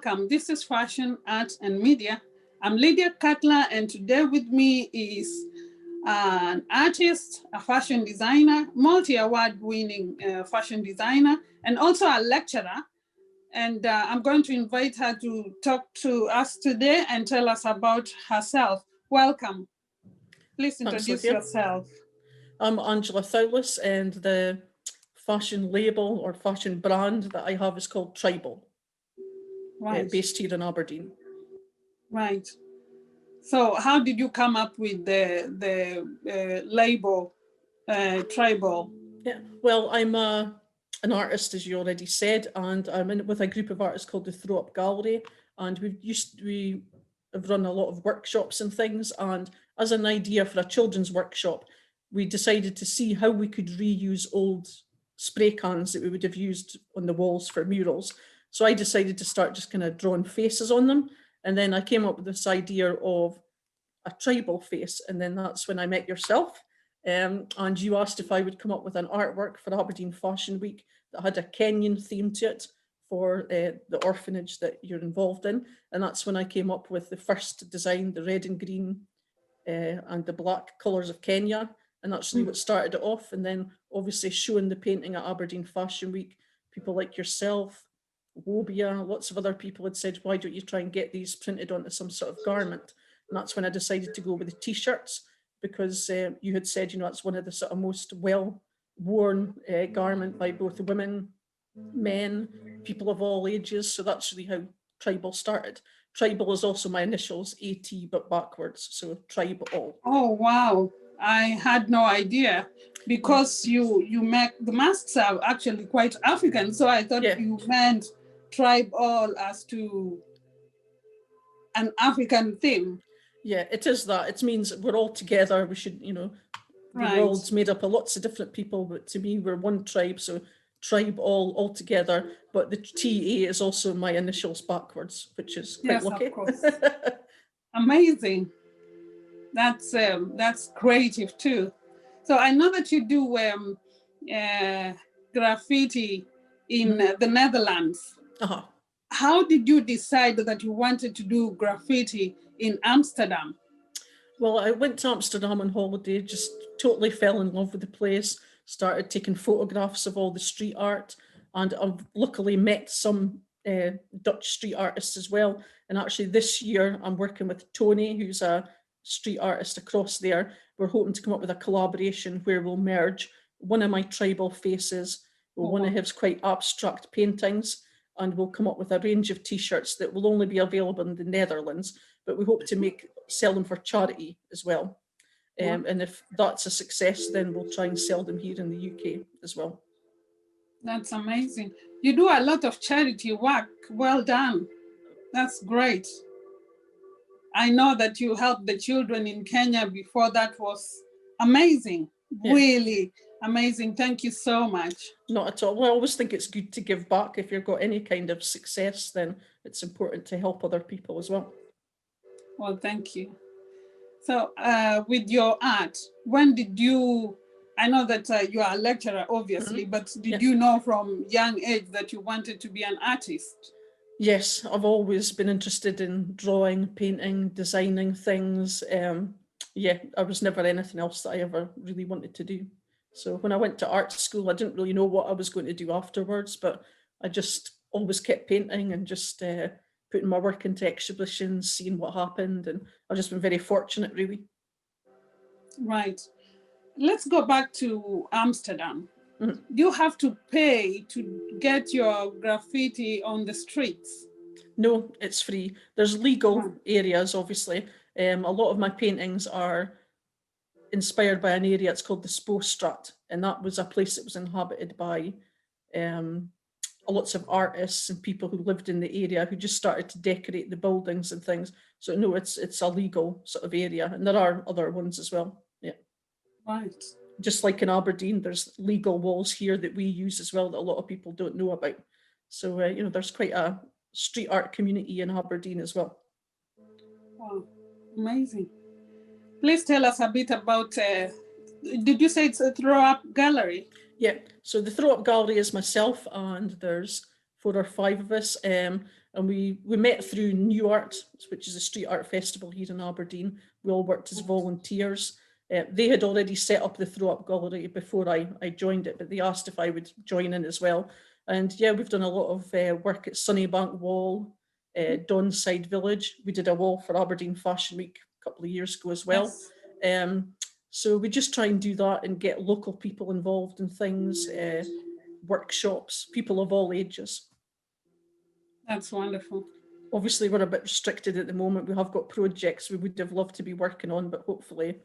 welcome. This is Fashion, Art and Media. I'm Lydia Cutler, and today with me is an artist, a fashion designer, multi-award winning fashion designer, and also a lecturer. And I'm going to invite her to talk to us today and tell us about herself. Welcome. Please introduce yourself. I'm Angela Thouless, and the fashion label or fashion brand that I have is called Tribal, based here in Aberdeen. Right. So how did you come up with the label Tribal? Yeah, well, I'm an artist, as you already said, and I'm in with a group of artists called the Throw Up Gallery, and we have run a lot of workshops and things, and as an idea for a children's workshop, we decided to see how we could reuse old spray cans that we would have used on the walls for murals. So I decided to start just kind of drawing faces on them, and then I came up with this idea of a tribal face, and then that's when I met yourself. And you asked if I would come up with an artwork for Aberdeen Fashion Week that had a Kenyan theme to it for the orphanage that you're involved in. And that's when I came up with the first design, the red and green and the black colours of Kenya. And that's really what started it off. And then obviously showing the painting at Aberdeen Fashion Week, people like yourself, Wobia, lots of other people had said, why don't you try and get these printed onto some sort of garment? And that's when I decided to go with the t-shirts, because you had said, you know, it's one of the sort of most well-worn garment by both women, men, people of all ages. So that's really how Tribal started. Tribal is also my initials, AT, but backwards. So Tribal. Oh, wow. I had no idea, because you make the masks are actually quite African. So I thought you meant Tribal as to an African theme. Yeah, it is that. It means we're all together. We should, you know, the world's made up of lots of different people, but to me, we're one tribe. So tribe all together. But the TA is also my initials backwards, which is quite lucky. Of course. Amazing. That's creative too. So I know that you do graffiti in the Netherlands. Uh-huh. How did you decide that you wanted to do graffiti in Amsterdam? Well, I went to Amsterdam on holiday, just totally fell in love with the place, started taking photographs of all the street art, and I've luckily met some Dutch street artists as well. And actually this year I'm working with Tony, who's a street artist across there. We're hoping to come up with a collaboration where we'll merge one of my tribal faces with one of his quite abstract paintings, and we'll come up with a range of t-shirts that will only be available in the Netherlands, but we hope to sell them for charity as well. And if that's a success, then we'll try and sell them here in the UK as well. That's amazing. You do a lot of charity work. Well done. That's great. I know that you helped the children in Kenya before. That was amazing. Yeah. Really amazing. Thank you so much. Not at all. Well, I always think it's good to give back. If you've got any kind of success, then it's important to help other people as well. Well, thank you. So with your art, when did you, I know that you are a lecturer, obviously, but did you know from young age that you wanted to be an artist? Yes, I've always been interested in drawing, painting, designing things. Yeah, I was never anything else that I ever really wanted to do. So when I went to art school, I didn't really know what I was going to do afterwards, but I just always kept painting and just putting my work into exhibitions, seeing what happened. And I've just been very fortunate, really. Right. Let's go back to Amsterdam. You have to pay to get your graffiti on the streets. No, it's free. There's legal areas, obviously. A lot of my paintings are inspired by an area, it's called the Spoorstraat, and that was a place that was inhabited by lots of artists and people who lived in the area who just started to decorate the buildings and things. So no, it's a legal sort of area, and there are other ones as well. Yeah. Right. Just like in Aberdeen, there's legal walls here that we use as well that a lot of people don't know about. So, you know, there's quite a street art community in Aberdeen as well. Wow, amazing. Please tell us a bit about, did you say it's a throw-up gallery? Yeah, so the throw-up gallery is myself, and there's 4 or 5 of us. And we met through New Art, which is a street art festival here in Aberdeen. We all worked as volunteers. They had already set up the Throw Up Gallery before I joined it, but they asked if I would join in as well. And yeah, we've done a lot of work at Sunnybank Wall, Donside Village. We did a wall for Aberdeen Fashion Week a couple of years ago as well. Yes. So we just try and do that and get local people involved in things, workshops, people of all ages. That's wonderful. Obviously, we're a bit restricted at the moment. We have got projects we would have loved to be working on, but hopefully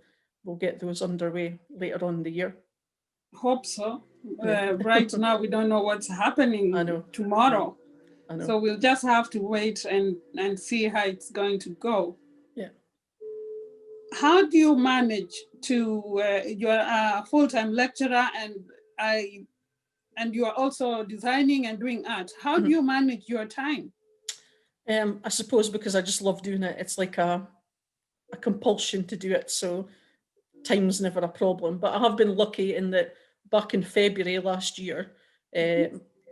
we'll get those underway later on in the year. Hope so. Yeah. Right now, we don't know what's happening tomorrow. I know. So we'll just have to wait and see how it's going to go. Yeah. How do you manage to, you're a full-time lecturer and you are also designing and doing art. How do you manage your time? I suppose because I just love doing it. It's like a compulsion to do it. So time's never a problem. But I have been lucky in that back in February last year,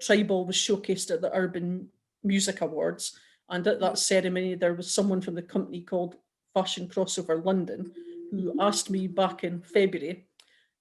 Tribal was showcased at the Urban Music Awards. And at that ceremony, there was someone from the company called Fashion Crossover London who asked me back in February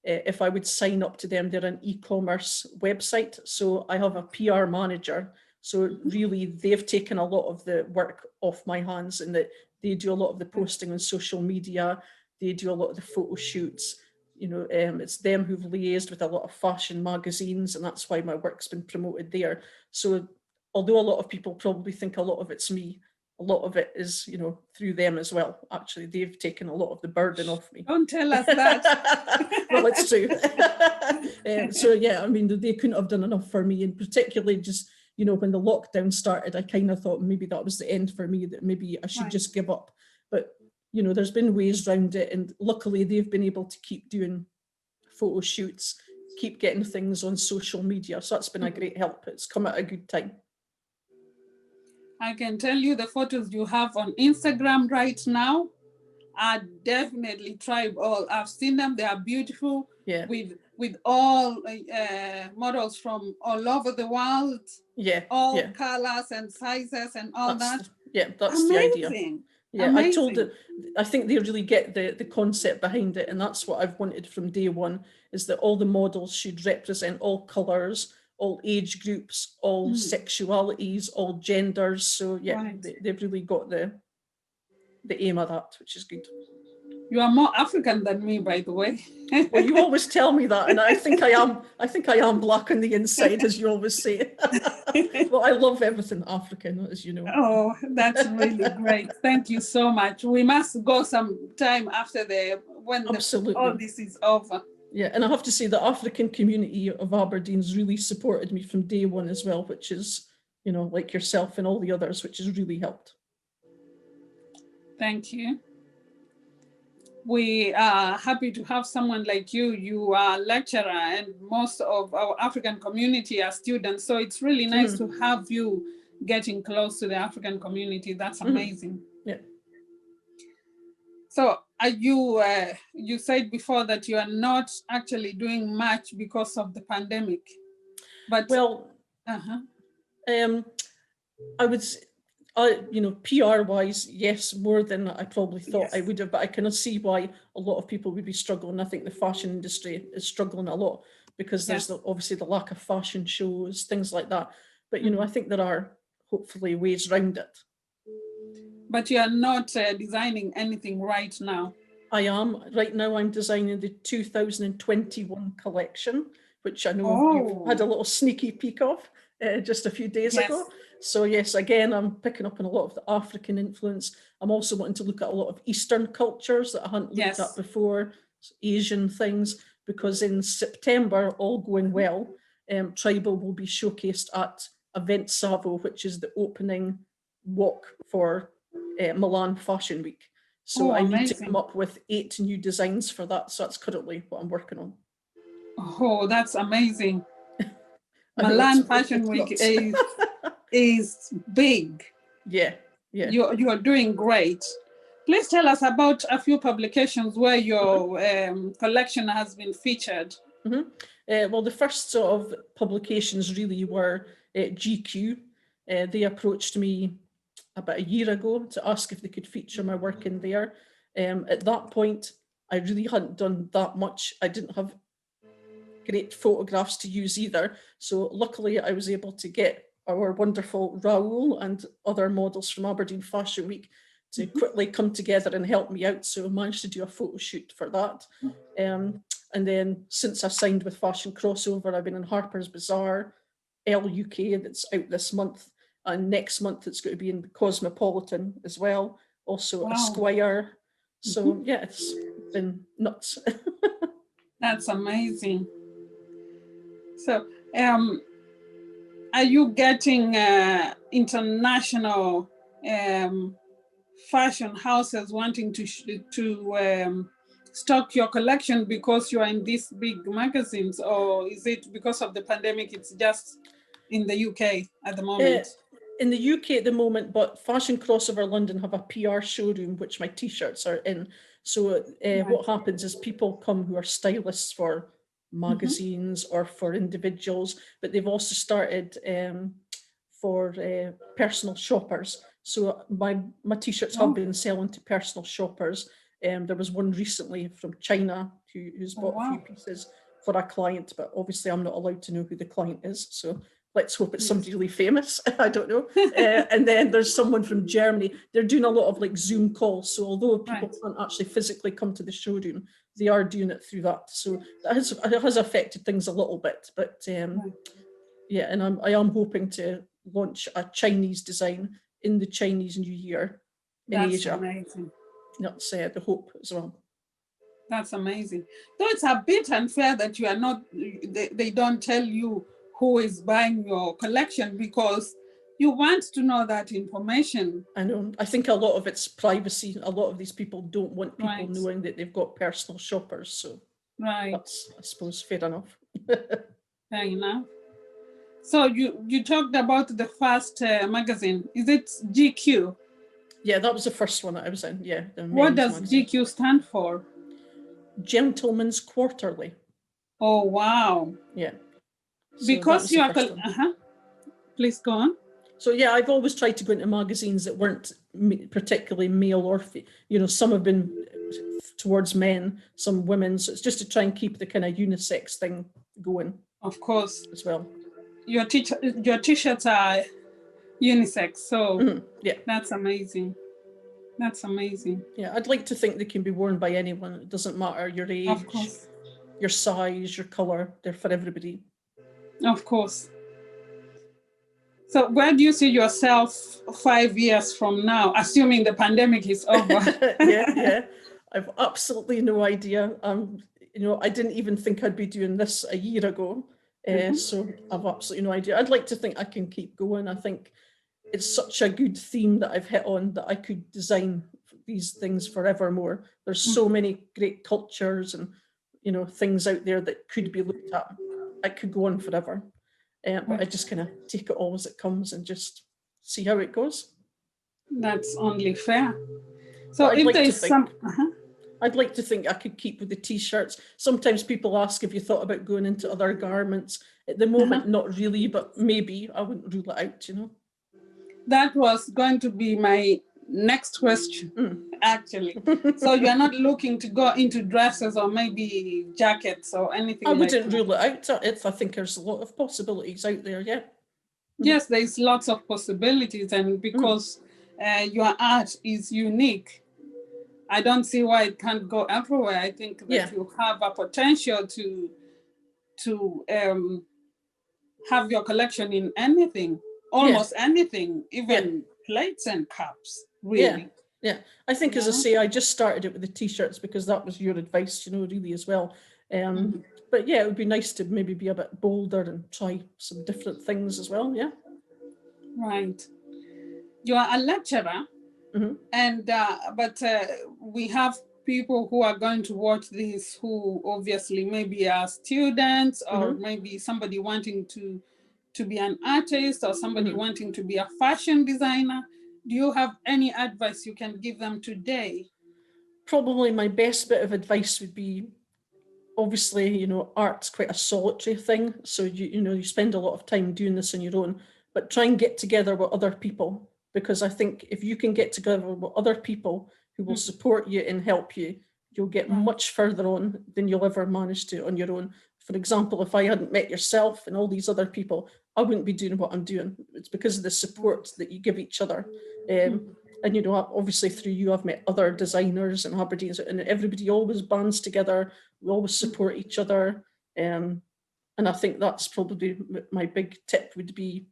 if I would sign up to them. They're an e-commerce website. So I have a PR manager. So really, they've taken a lot of the work off my hands, in that they do a lot of the posting on social media. They do a lot of the photo shoots. You know, it's them who've liaised with a lot of fashion magazines, and that's why my work's been promoted there. So although a lot of people probably think a lot of it's me, a lot of it is, you know, through them as well. Actually, they've taken a lot of the burden off me. Don't tell us that. Well, it's true. So yeah, I mean, they couldn't have done enough for me, and particularly just, you know, when the lockdown started, I kind of thought maybe that was the end for me, that maybe I should just give up. But, you know, there's been ways around it, and luckily they've been able to keep doing photo shoots, keep getting things on social media. So that's been a great help. It's come at a good time. I can tell you the photos you have on Instagram right now are definitely tribal. I've seen them. They are beautiful. Yeah. With all models from all over the world. Yeah. All colors and sizes and all that. Yeah, that's amazing. The idea. Yeah, amazing. I told it, I think they really get the concept behind it, and that's what I've wanted from day one, is that all the models should represent all colours, all age groups, all sexualities, all genders. So yeah, they've really got the aim of that, which is good. You are more African than me, by the way. Well, you always tell me that, and I think I am black on the inside, as you always say. Well, I love everything African, as you know. Oh, that's really great. Thank you so much. We must go some time after all this is over. Yeah, and I have to say the African community of Aberdeen's really supported me from day one as well, which is, you know, like yourself and all the others, which has really helped. Thank you. We are happy to have someone like you. You are a lecturer, and most of our African community are students. So it's really nice to have you getting close to the African community. That's amazing. Yeah. So you said before that you are not actually doing much because of the pandemic, but well, I would say, you know, PR-wise, yes, more than I probably thought I would have, but I kind of see why a lot of people would be struggling. I think the fashion industry is struggling a lot because there's obviously the lack of fashion shows, things like that. But, you know, I think there are hopefully ways around it. But you are not designing anything right now. I am. Right now I'm designing the 2021 collection, which I know you've had a little sneaky peek of just a few days ago. So yes, again, I'm picking up on a lot of the African influence. I'm also wanting to look at a lot of Eastern cultures that I hadn't looked at before, Asian things, because in September, all going well, Tribal will be showcased at Event Savo, which is the opening walk for Milan Fashion Week. So I need to come up with 8 new designs for that. So that's currently what I'm working on. Oh, that's amazing. Milan Fashion Week is big. Yeah. You are doing great. Please tell us about a few publications where your collection has been featured. Well, the first sort of publications really were GQ. They approached me about a year ago to ask if they could feature my work in there. At that point, I really hadn't done that much. I didn't have great photographs to use either. So luckily I was able to get our wonderful Raoul and other models from Aberdeen Fashion Week to quickly come together and help me out. So I managed to do a photo shoot for that. And then since I signed with Fashion Crossover, I've been in Harper's Bazaar, Elle UK, that's out this month. And next month it's going to be in Cosmopolitan as well. Also Esquire. So yeah, it's been nuts. That's amazing. So are you getting international fashion houses wanting to stock your collection because you are in these big magazines, or is it because of the pandemic it's just in the UK at the moment? In the UK at the moment, but Fashion Crossover London have a PR showroom which my t-shirts are in. So what happens is people come who are stylists for magazines or for individuals, but they've also started for personal shoppers. So my t-shirts have been selling to personal shoppers. There was one recently from China who's bought a few pieces for a client, but obviously I'm not allowed to know who the client is. So let's hope it's somebody really famous. I don't know. And then there's someone from Germany. They're doing a lot of like Zoom calls. So although people can't actually physically come to the showroom, they are doing it through that. So that has affected things a little bit. But yeah, and I am hoping to launch a Chinese design in the Chinese New Year in Asia. Amazing. That's the hope as well. That's amazing. Though it's a bit unfair that you are not, they don't tell you who is buying your collection, because you want to know that information. I know. I think a lot of it's privacy. A lot of these people don't want people knowing that they've got personal shoppers. So that's, I suppose, fair enough. Fair enough. So you talked about the first magazine. Is it GQ? Yeah, that was the first one that I was in. Yeah. What does magazine. GQ stand for? Gentleman's Quarterly. Oh, wow. Yeah. So because you are... Please go on. So yeah, I've always tried to go into magazines that weren't particularly male or, some have been towards men, some women. So it's just to try and keep the kind of unisex thing going. Of course. As well. Your t-shirts are unisex, so yeah, that's amazing. That's amazing. Yeah, I'd like to think they can be worn by anyone. It doesn't matter your age, of course, your size, your colour. They're for everybody. Of course. So where do you see yourself 5 years from now, assuming the pandemic is over? yeah. I've absolutely no idea. I didn't even think I'd be doing this a year ago. So I've absolutely no idea. I'd like to think I can keep going. I think it's such a good theme that I've hit on that I could design these things forevermore. There's so many great cultures and, things out there that could be looked at. I could go on forever. But I just kind of take it all as it comes and just see how it goes. That's only fair. So if there's some... I'd like to think I could keep with the t-shirts. Sometimes people ask if you thought about going into other garments. At the moment, not really, but maybe. I wouldn't rule it out, That was going to be my next question, actually. So you're not looking to go into dresses or maybe jackets or anything like that? I wouldn't rule it out. I think there's a lot of possibilities out there, yeah. Yes, there's lots of possibilities, and because your art is unique, I don't see why it can't go everywhere. I think that you have a potential to have your collection in anything, almost anything, even plates and cups, really. Yeah. I think, as I say, I just started it with the t-shirts because that was your advice, really, as well. But yeah, it would be nice to maybe be a bit bolder and try some different things as well, yeah. Right. You are a lecturer, and but we have people who are going to watch this who obviously maybe are students or maybe somebody wanting to be an artist or somebody wanting to be a fashion designer. Do you have any advice you can give them today? Probably my best bit of advice would be, obviously, art's quite a solitary thing. So, you spend a lot of time doing this on your own. but try and get together with other people, because I think if you can get together with other people who will support you and help you, you'll get much further on than you'll ever manage to on your own. For example, if I hadn't met yourself and all these other people, I wouldn't be doing what I'm doing. It's because of the support that you give each other. And, you know, obviously through you, I've met other designers in Aberdeen, and everybody always bands together. We always support each other. And I think that's probably my big tip would be,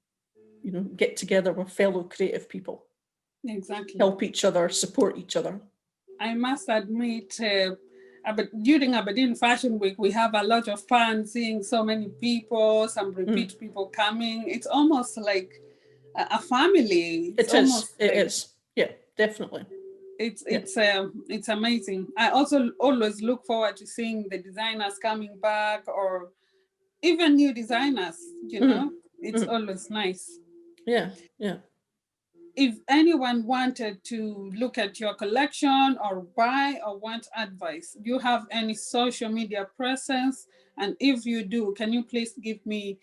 you know, get together with fellow creative people. Exactly. Help each other, support each other. I must admit, during Aberdeen Fashion Week, we have a lot of fun seeing so many people, some repeat people coming. It's almost like a family. It is. Yeah, definitely. It's amazing. I also always look forward to seeing the designers coming back, or even new designers, you know. It's always nice. Yeah. If anyone wanted to look at your collection or buy or want advice, do you have any social media presence? And if you do, can you please give me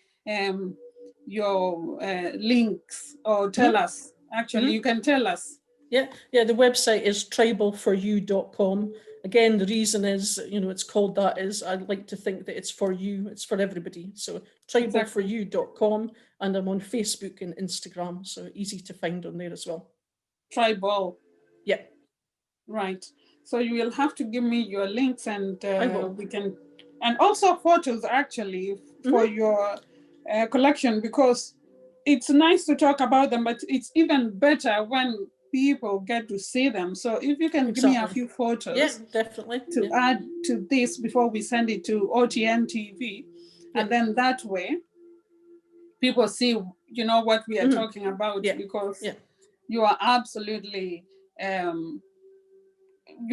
your links, or tell us? Actually, you can tell us. Yeah, the website is tribalforyou.com. Again, the reason is, you know, it's called that is I'd like to think that it's for you, it's for everybody. So tribalforyou.com, and I'm on Facebook and Instagram, so easy to find on there as well. Tribal. Yeah. Right. So you will have to give me your links, and we can, and also photos actually for your collection, because it's nice to talk about them, but it's even better when people get to see them. So if you can give me a few photos, definitely, to add to this before we send it to OTN TV, and then that way people see, you know, what we are talking about, because you are absolutely, you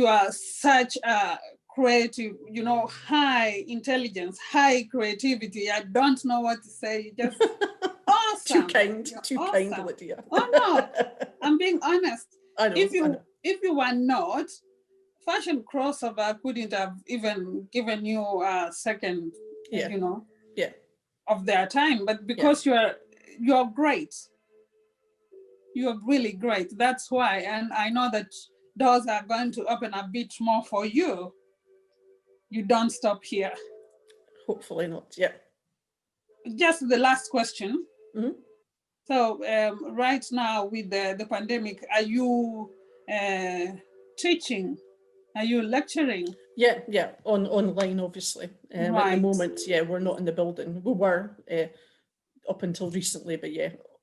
are such a creative, you know, high intelligence, high creativity. I don't know what to say. Just awesome. Too kind, Lydia. Oh no, I'm being honest. I know. If you were not, Fashion Crossover couldn't have even given you a second, you know, of their time. But because you're great, you're really great. That's why, and I know that doors are going to open a bit more for you. You don't stop here. Hopefully not. Yeah. Just the last question. So right now with the pandemic, are you teaching? Are you lecturing? Yeah, online, obviously. At the moment, we're not in the building. We were up until recently, but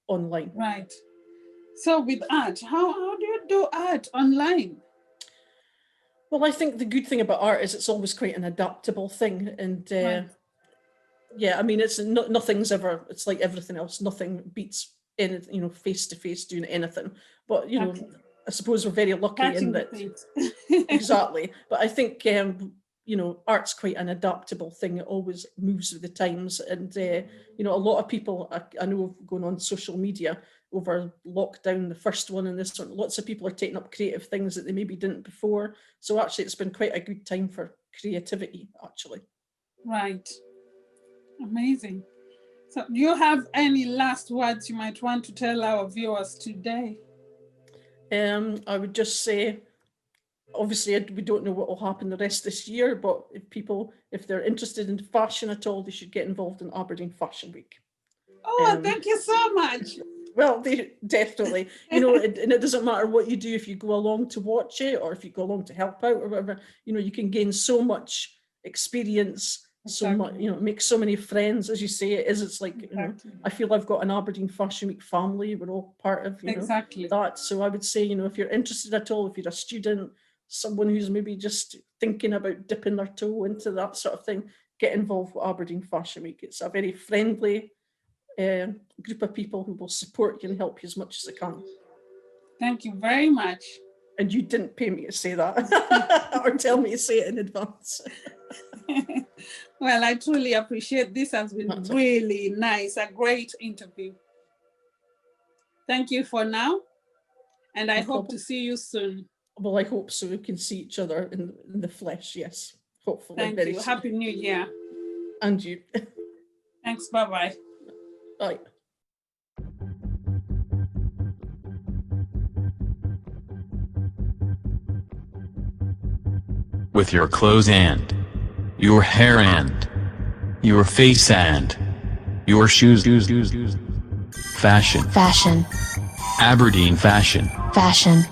online. Right. So with art, how do you do art online? Well, I think the good thing about art is it's always quite an adaptable thing. And I mean, it's nothing's ever, it's like everything else. Nothing beats anything, you know, face to face doing anything. But, you know, I suppose we're very lucky in that. Exactly. But I think, you know, art's quite an adaptable thing. It always moves with the times. And, you know, a lot of people, I know going on social media over lockdown, the first one and this one, lots of people are taking up creative things that they maybe didn't before. So actually, it's been quite a good time for creativity, actually. Right. Amazing. So do you have any last words you might want to tell our viewers today? I would just say, obviously, we don't know what will happen the rest of this year, but if they're interested in fashion at all, they should get involved in Aberdeen Fashion Week. Oh, thank you so much. Well, definitely, you know, and it doesn't matter what you do, if you go along to watch it or if you go along to help out or whatever, you know, you can gain so much experience, so much, you know, make so many friends, as you say it is. It's like, you know, I feel I've got an Aberdeen Fashion Week family. We're all part of, you know, that. So I would say, you know, if you're interested at all, if you're a student, someone who's maybe just thinking about dipping their toe into that sort of thing, get involved with Aberdeen Fashion Week. It's a very friendly group of people who will support you and help you as much as they can. Thank you very much. And you didn't pay me to say that or tell me to say it in advance. Well, I truly appreciate this. Has been really nice, a great interview. Thank you for now, and I hope to see you soon. Well, I hope so. We can see each other in the flesh, yes. Hopefully. Thank you. Soon. Happy New Year. And you. Thanks. Bye-bye. Bye. with your clothes and your hair and your face and your shoes. Fashion. Fashion. Aberdeen fashion. Fashion.